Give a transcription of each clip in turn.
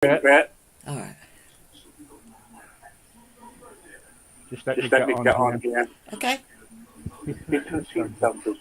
bit. All right. Just let me get on here. Okay. Different circumstances.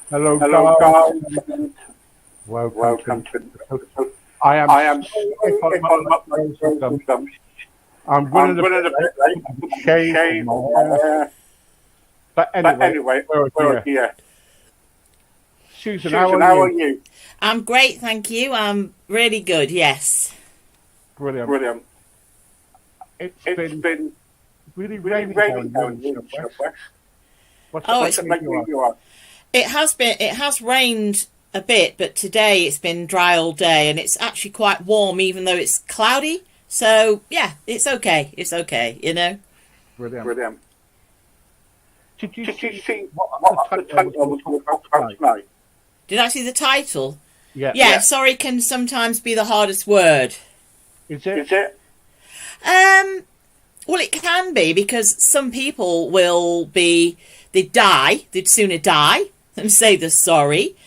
Hello, guys. Welcome to. I am. I'm running a bit late. Shame. But anyway, we're here. Susan, how are you? I'm great, thank you. I'm really good. Yes. Brilliant. It's been really raining down here. What's it like where you are? It has rained a bit, but today it's been dry all day, and it's actually quite warm, even though it's cloudy. So yeah, it's okay. It's okay, you know. Brilliant. Did you see what the title was about tonight? Did I see the title? Yeah. Sorry can sometimes be the hardest word. Is it? Well, it can be, because some people they'd sooner die than say they're sorry.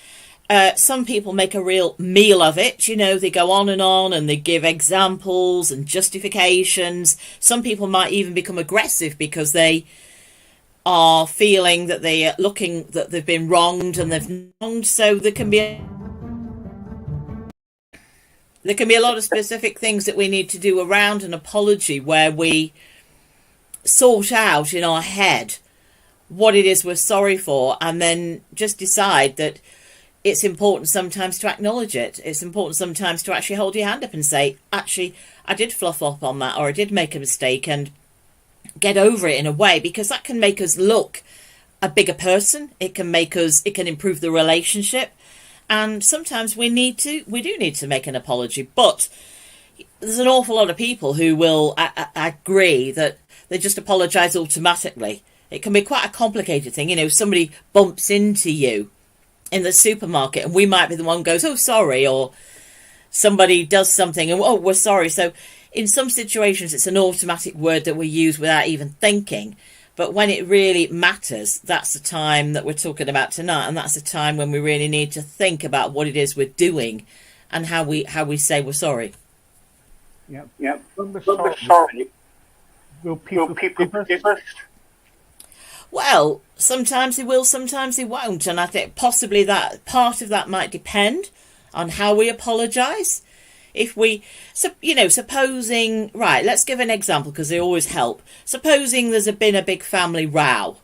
Some people make a real meal of it. You know, they go on and they give examples and justifications. Some people might even become aggressive because they are feeling that that they've been wronged and they've wronged. So there can be a lot of specific things that we need to do around an apology, where we sort out in our head what it is we're sorry for, and then just decide that it's important sometimes to acknowledge it. It's important sometimes to actually hold your hand up and say, actually, I did fluff up on that, or I did make a mistake, and get over it in a way, because that can make us look a bigger person. It can improve the relationship. And sometimes we do need to make an apology. But there's an awful lot of people who will agree that they just apologise automatically. It can be quite a complicated thing. You know, somebody bumps into you in the supermarket and we might be the one who goes, oh, sorry, or somebody does something and, oh, we're sorry. So in some situations, it's an automatic word that we use without even thinking. But when it really matters, that's the time that we're talking about tonight. And that's the time when we really need to think about what it is we're doing and how we say we're sorry. Yeah. When we're sorry, will people forgive us? Well, sometimes they will, sometimes they won't. And I think possibly that part of that might depend on how we apologise. If supposing, right, let's give an example because they always help. Supposing there's been a big family row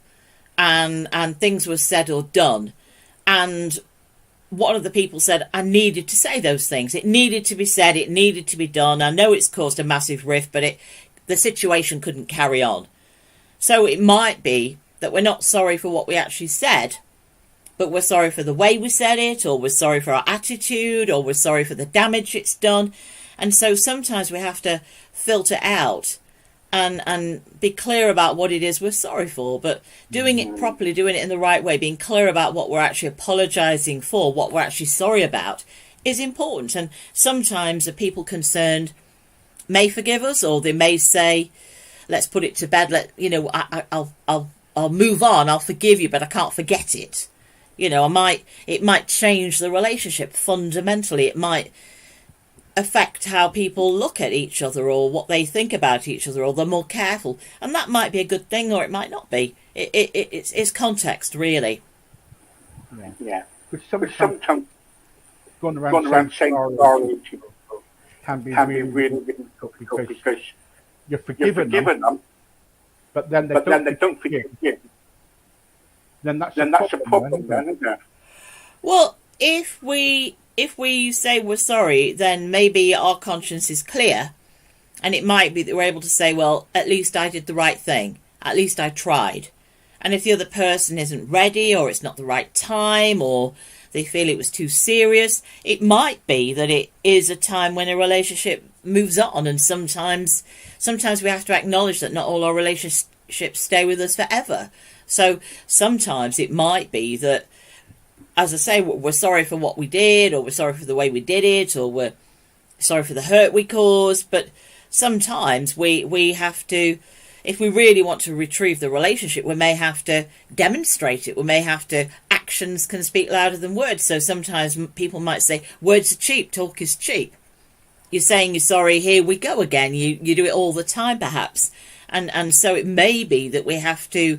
and things were said or done, and one of the people said, I needed to say those things. It needed to be said, it needed to be done. I know it's caused a massive rift, but the situation couldn't carry on. So it might be that we're not sorry for what we actually said, but we're sorry for the way we said it, or we're sorry for our attitude, or we're sorry for the damage it's done. And so sometimes we have to filter out and be clear about what it is we're sorry for, but doing it properly, doing it in the right way, being clear about what we're actually apologising for, what we're actually sorry about, is important. And sometimes the people concerned may forgive us, or they may say, let's put it to bed, I'll move on, I'll forgive you, but I can't forget it. You know, it might change the relationship fundamentally. It might affect how people look at each other or what they think about each other, or they're more careful. And that might be a good thing, or it might not be. It's context, really. Yeah. But sometimes going around saying sorry can be really difficult because you're forgiving them, but then they don't forgive you. Then that's a problem, isn't it? Well, if we say we're sorry, then maybe our conscience is clear, and it might be that we're able to say, well, at least I did the right thing. At least I tried. And if the other person isn't ready, or it's not the right time, or they feel it was too serious, it might be that it is a time when a relationship moves on. And sometimes we have to acknowledge that not all our relationships stay with us forever. So sometimes it might be that, as I say, we're sorry for what we did, or we're sorry for the way we did it, or we're sorry for the hurt we caused. But sometimes we have to, if we really want to retrieve the relationship, we may have to demonstrate it. We may have to, actions can speak louder than words. So sometimes people might say, words are cheap, talk is cheap. You're saying you're sorry, here we go again. You do it all the time, perhaps. And so it may be that we have to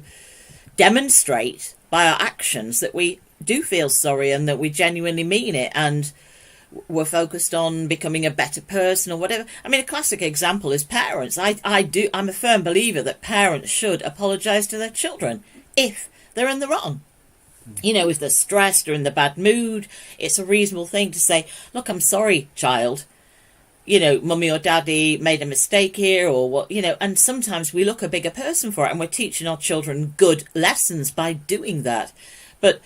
demonstrate by our actions that we do feel sorry and that we genuinely mean it, and we're focused on becoming a better person or whatever. I mean, a classic example is parents. I'm a firm believer that parents should apologise to their children if they're in the wrong. You know, if they're stressed or in the bad mood, it's a reasonable thing to say, look, I'm sorry, child. You know, mummy or daddy made a mistake here, or what, you know. And sometimes we look a bigger person for it, and we're teaching our children good lessons by doing that. But,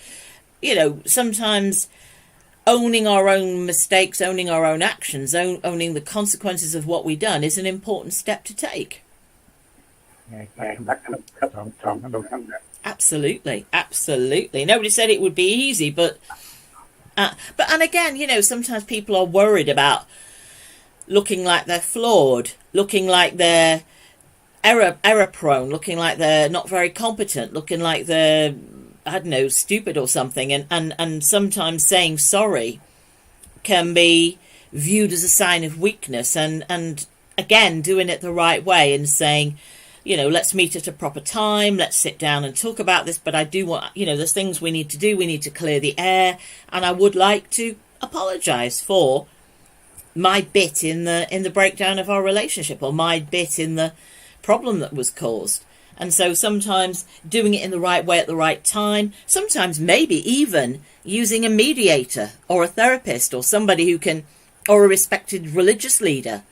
you know, sometimes owning our own mistakes, owning our own actions, owning the consequences of what we've done is an important step to take. Absolutely, absolutely. Nobody said it would be easy, but and again, you know, sometimes people are worried about looking like they're flawed, looking like they're error prone, looking like they're not very competent, looking like they're, I don't know, stupid or something. And sometimes saying sorry can be viewed as a sign of weakness. And again, doing it the right way and saying, you know, let's meet at a proper time, let's sit down and talk about this. But I do want, you know, there's things we need to do. We need to clear the air. And I would like to apologise for my bit in the breakdown of our relationship, or my bit in the problem that was caused. And so sometimes doing it in the right way at the right time, sometimes maybe even using a mediator or a therapist or somebody who can, or a respected religious leader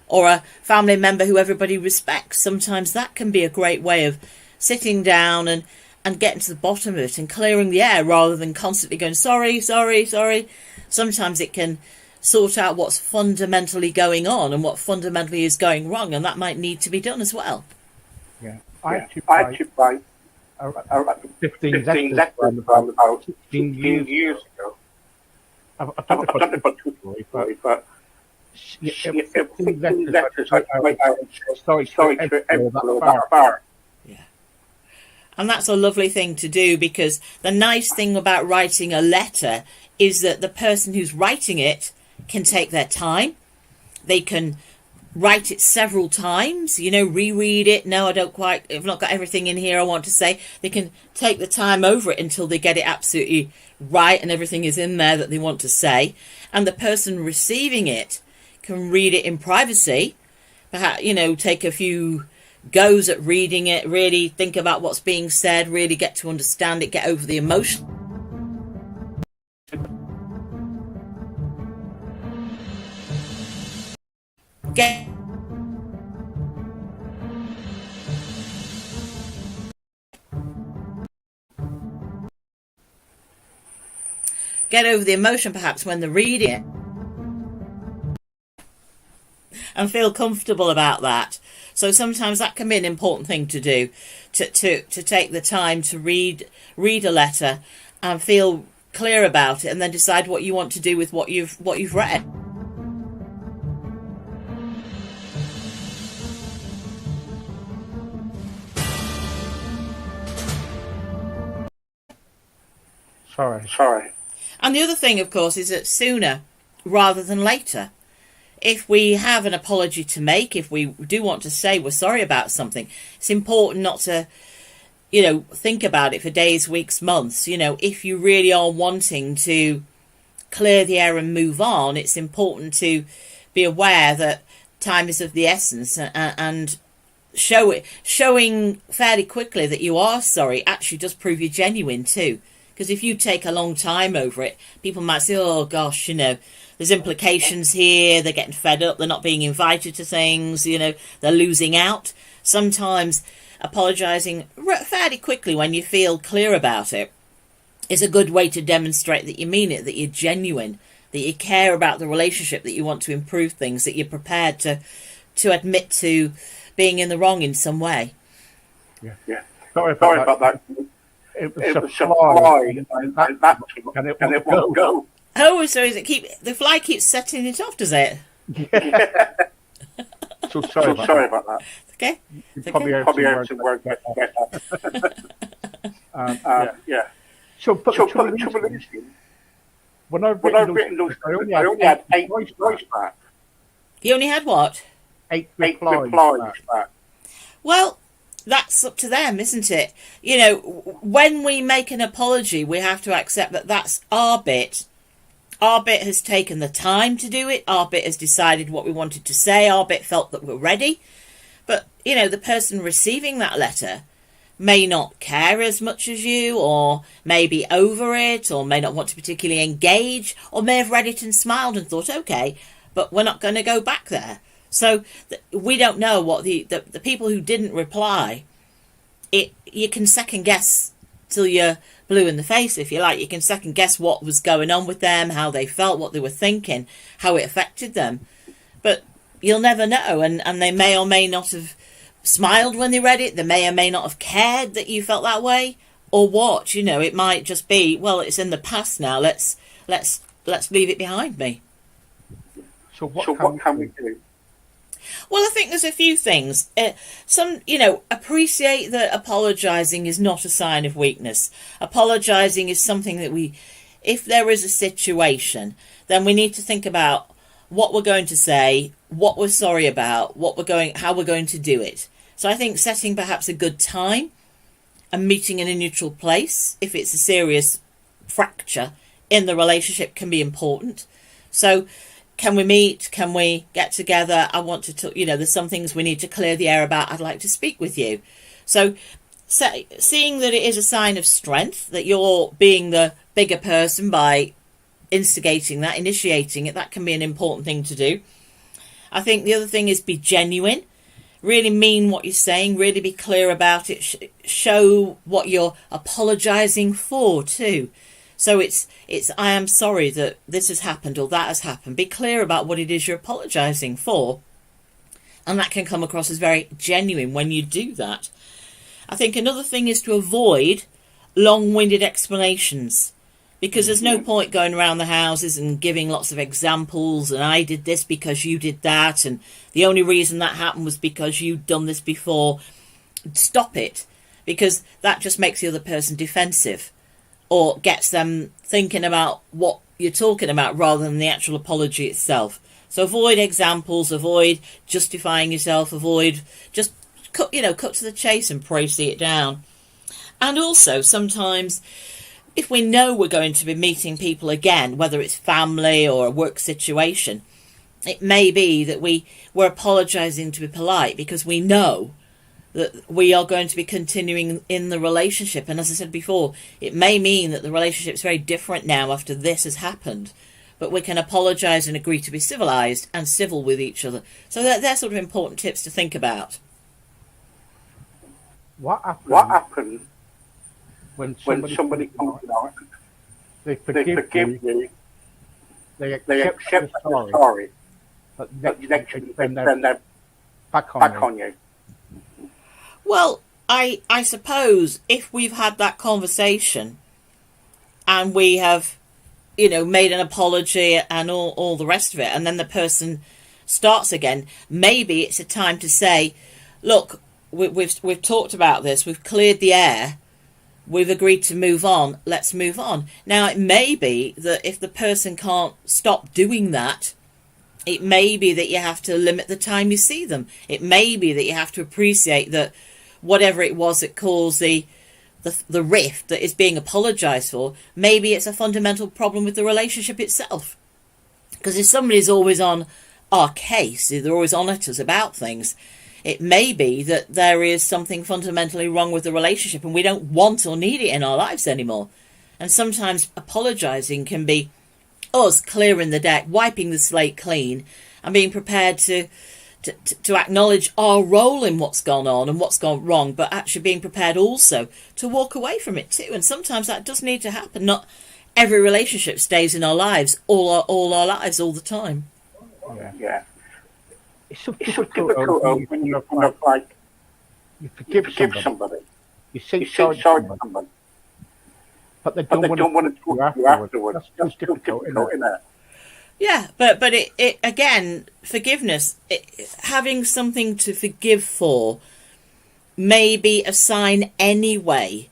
or a family member who everybody respects. Sometimes that can be a great way of sitting down and getting to the bottom of it and clearing the air, rather than constantly going, sorry, sorry, sorry. Sometimes it can sort out what's fundamentally going on and what fundamentally is going wrong, and that might need to be done as well. Yeah. I actually buy 15 letters from about 16 years ago. I've done it for 2 stories, but 15 letters sorry to everyone that far. Yeah. And that's a lovely thing to do, because the nice thing about writing a letter is that the person who's writing it can take their time. They can write it several times, you know, reread it. No, I've not got everything in here I want to say. They can take the time over it until they get it absolutely right and everything is in there that they want to say. And the person receiving it can read it in privacy, perhaps, you know, take a few goes at reading it, really think about what's being said, really get to understand it, get over the emotion. Get over the emotion perhaps when they're reading it, and feel comfortable about that. So sometimes that can be an important thing to do, to take the time to read a letter and feel clear about it, and then decide what you want to do with what you've read. Sorry. And the other thing, of course, is that sooner rather than later. If we have an apology to make, if we do want to say we're sorry about something, it's important not to, you know, think about it for days, weeks, months. You know, if you really are wanting to clear the air and move on, it's important to be aware that time is of the essence, and showing fairly quickly that you are sorry actually does prove you genuine too. Because if you take a long time over it, people might say, oh gosh, you know, there's implications here, they're getting fed up, they're not being invited to things, you know, they're losing out. Sometimes apologising fairly quickly when you feel clear about it is a good way to demonstrate that you mean it, that you're genuine, that you care about the relationship, that you want to improve things, that you're prepared to admit to being in the wrong in some way. Yeah. Sorry about that. It was a fly, and it won't go. Oh, so is it the fly keeps setting it off, does it? Yeah. So sorry about that. Okay. You probably heard some words get that. Yeah. So, but the trouble is, when I've written those, I only had 8 replies back. You only had what? 8 replies back. Well, that's up to them, isn't it? You know, when we make an apology, we have to accept that that's our bit. Our bit has taken the time to do it. Our bit has decided what we wanted to say. Our bit felt that we're ready. But, you know, the person receiving that letter may not care as much as you, or may be over it, or may not want to particularly engage, or may have read it and smiled and thought, okay, but we're not going to go back there. So we don't know what the people who didn't reply, you can second guess till you're blue in the face, if you like. You can second guess what was going on with them, how they felt, what they were thinking, how it affected them. But you'll never know, and they may or may not have smiled when they read it. They may or may not have cared that you felt that way, or what. You know, it might just be, well, it's in the past now. Let's leave it behind me. So what can we do? Well, I think there's a few things. Appreciate that apologising is not a sign of weakness. Apologising is something that if there is a situation, then we need to think about what we're going to say, what we're sorry about, how we're going to do it. So I think setting perhaps a good time and meeting in a neutral place, if it's a serious fracture in the relationship, can be important. So can we meet? Can we get together? I want to talk, there's some things we need to clear the air about. I'd like to speak with you. So seeing that it is a sign of strength, that you're being the bigger person by instigating that, initiating it, that can be an important thing to do. I think the other thing is be genuine. Really mean what you're saying. Really be clear about it. Show what you're apologising for too. So it's I am sorry that this has happened or that has happened. Be clear about what it is you're apologising for. And that can come across as very genuine when you do that. I think another thing is to avoid long-winded explanations. Because there's no point going around the houses and giving lots of examples, and I did this because you did that, and the only reason that happened was because you'd done this before. Stop it, because that just makes the other person defensive, or gets them thinking about what you're talking about rather than the actual apology itself. So avoid examples, avoid justifying yourself, avoid just cut to the chase and proceed it down. And also sometimes, if we know we're going to be meeting people again, whether it's family or a work situation, it may be that we're apologising to be polite because we know that we are going to be continuing in the relationship. And as I said before, it may mean that the relationship's very different now after this has happened. But we can apologise and agree to be civilised and civil with each other. So they're sort of important tips to think about. What happened when somebody comes out, they forgive you, they accept the sorry, but next then they're back on you. Well, I suppose if we've had that conversation and we have, made an apology and all the rest of it, and then the person starts again, maybe it's a time to say, look, we've talked about this, we've cleared the air, we've agreed to move on, let's move on. Now, it may be that if the person can't stop doing that, it may be that you have to limit the time you see them. It may be that you have to appreciate that whatever it was that caused the rift that is being apologised for, maybe it's a fundamental problem with the relationship itself. Because if somebody's always on our case, if they're always on at us about things, it may be that there is something fundamentally wrong with the relationship and we don't want or need it in our lives anymore. And sometimes apologising can be us clearing the deck, wiping the slate clean, and being prepared to to acknowledge our role in what's gone on and what's gone wrong, but actually being prepared also to walk away from it too. And sometimes that does need to happen. Not every relationship stays in our lives all our lives all the time. Yeah. It's so difficult when you kind of like you forgive somebody. You say sorry to somebody, but they don't want to talk to you afterwards. That's difficult, isn't it? Yeah, but it again, forgiveness, having something to forgive for may be a sign anyway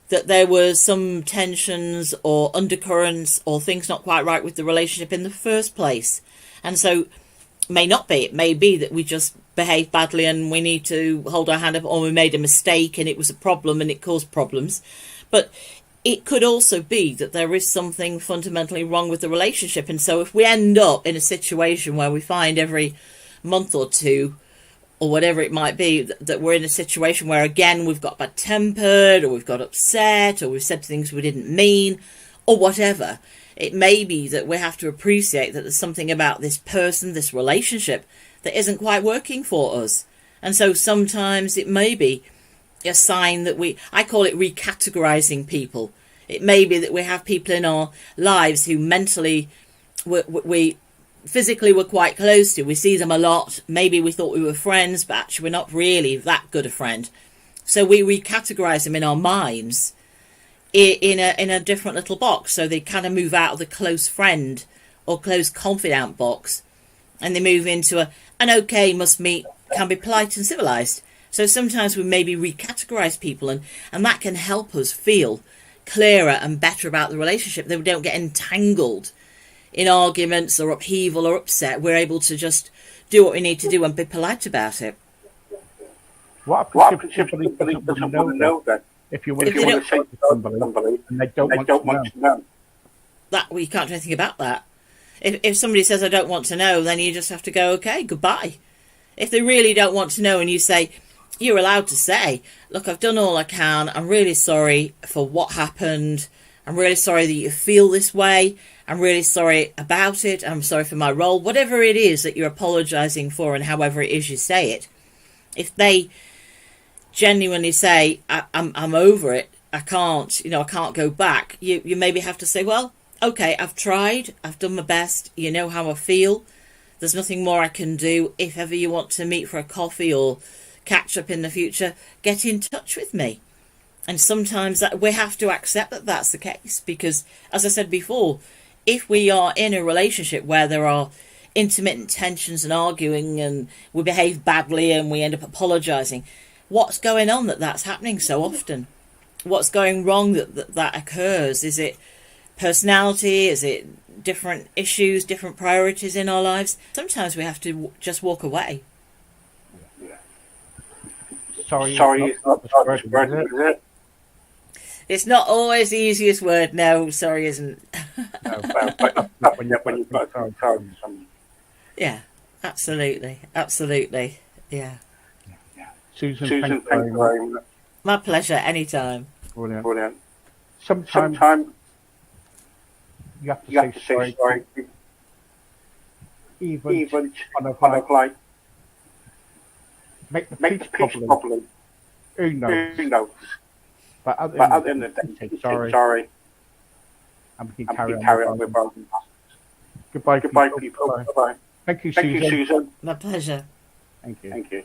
that there were some tensions or undercurrents or things not quite right with the relationship in the first place. And so may not be. It may be that we just behaved badly and we need to hold our hand up, or we made a mistake and it was a problem and it caused problems. But it could also be that there is something fundamentally wrong with the relationship. And so if we end up in a situation where we find every month or two, or whatever it might be, that we're in a situation where, again, we've got bad-tempered, or we've got upset, or we've said things we didn't mean, or whatever, it may be that we have to appreciate that there's something about this person, this relationship, that isn't quite working for us. And so sometimes it may be a sign that I call it recategorizing people. It may be that we have people in our lives who mentally we physically we're quite close to. We see them a lot. Maybe we thought we were friends, but actually we're not really that good a friend. So we recategorize them in our minds in a different little box. So they kind of move out of the close friend or close confidant box, and they move into an okay, must meet, can be polite and civilized. So sometimes we maybe recategorize people, and that can help us feel clearer and better about the relationship, that we don't get entangled in arguments or upheaval or upset. We're able to just do what we need to do and be polite about it. What happens if somebody doesn't want to know that? If you want to say to somebody and they don't want to know. That we can't do anything about that. If somebody says, I don't want to know, then you just have to go, okay, goodbye. If they really don't want to know and you say, you're allowed to say, look, I've done all I can. I'm really sorry for what happened. I'm really sorry that you feel this way. I'm really sorry about it. I'm sorry for my role. Whatever it is that you're apologising for, and however it is you say it, if they genuinely say, I'm over it, I can't go back, you maybe have to say, well, okay, I've tried. I've done my best. You know how I feel. There's nothing more I can do. If ever you want to meet for a coffee or catch up in the future, get in touch with me. And sometimes we have to accept that that's the case, because, as I said before, if we are in a relationship where there are intermittent tensions and arguing and we behave badly and we end up apologising, what's going on that's happening so often? What's going wrong that occurs? Is it personality? Is it different issues, different priorities in our lives? Sometimes we have to just walk away. Sorry, it's not the first word, is it? It's not always the easiest word. No, sorry isn't. No, but not when you've got to tell someone. Yeah, absolutely. Yeah. Susan, thank you very much. My pleasure. Anytime. Brilliant. Sometimes you have to say sorry. Even kind of like make the peace properly. Who knows? But at the end of the day, say sorry. And we can carry on with our lives. Goodbye, people. Bye-bye. Thank you, Susan. My pleasure. Thank you.